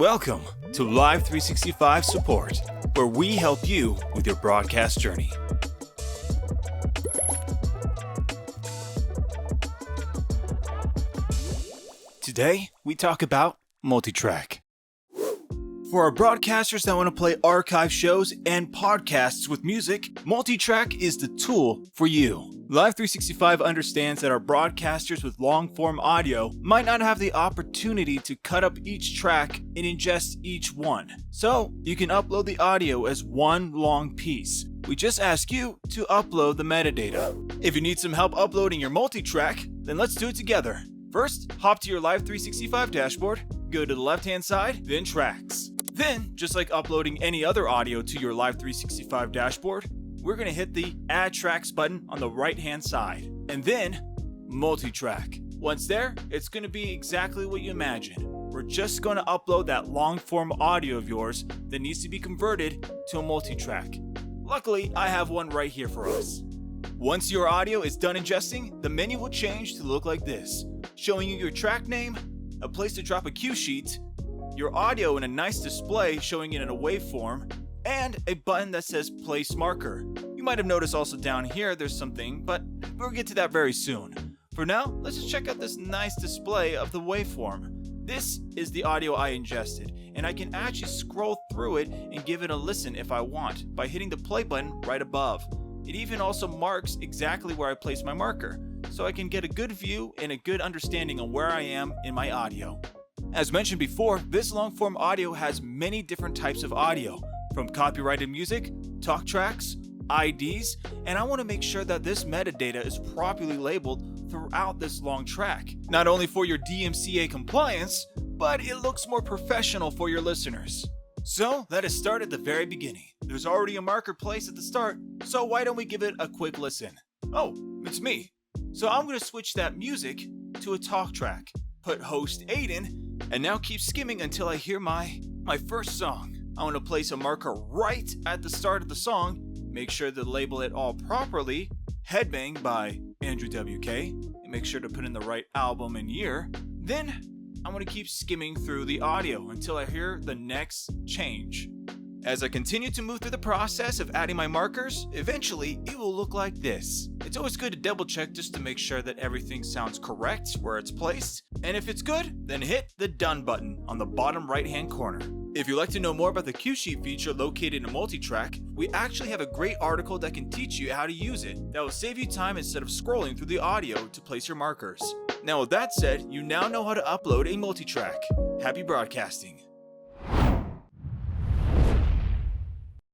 Welcome to Live365 Support, where we help you with your broadcast journey. Today, we talk about MultiTrack. For our broadcasters that want to play archive shows and podcasts with music, MultiTrack is the tool for you. Live365 understands that our broadcasters with long-form audio might not have the opportunity to cut up each track and ingest each one. So, you can upload the audio as one long piece. We just ask you to upload the metadata. If you need some help uploading your MultiTrack, then let's do it together. First, hop to your Live365 dashboard, go to the left-hand side, then Tracks. Then, just like uploading any other audio to your Live365 dashboard, we're going to hit the Add Tracks button on the right-hand side, and then MultiTrack. Once there, it's going to be exactly what you imagine. We're just going to upload that long-form audio of yours that needs to be converted to a MultiTrack. Luckily, I have one right here for us. Once your audio is done ingesting, the menu will change to look like this, showing you your track name, a place to drop a cue sheet, your audio in a nice display showing it in a waveform, and a button that says Place Marker. You might have noticed also down here there's something, but we'll get to that very soon. For now, let's just check out this nice display of the waveform. This is the audio I ingested, and I can actually scroll through it and give it a listen if I want by hitting the play button right above. It even also marks exactly where I place my marker, so I can get a good view and a good understanding on where I am in my audio. As mentioned before, this long-form audio has many different types of audio, from copyrighted music, talk tracks, IDs, and I want to make sure that this metadata is properly labeled throughout this long track. Not only for your DMCA compliance, but it looks more professional for your listeners. So let us start at the very beginning. There's already a marker placed at the start, so why don't we give it a quick listen? Oh, it's me. So I'm going to switch that music to a talk track, put host Aiden, and now keep skimming until I hear my first song. I want to place a marker right at the start of the song, make sure to label it all properly, Headbang by Andrew WK, and make sure to put in the right album and year. Then I'm going to keep skimming through the audio until I hear the next change. As I continue to move through the process of adding my markers, eventually it will look like this. It's always good to double check just to make sure that everything sounds correct where it's placed, and if it's good, then hit the Done button on the bottom right hand corner. If you'd like to know more about the cue sheet feature located in MultiTrack, we actually have a great article that can teach you how to use it. That will save you time instead of scrolling through the audio to place your markers. Now with that said, you now know how to upload a MultiTrack. Happy broadcasting!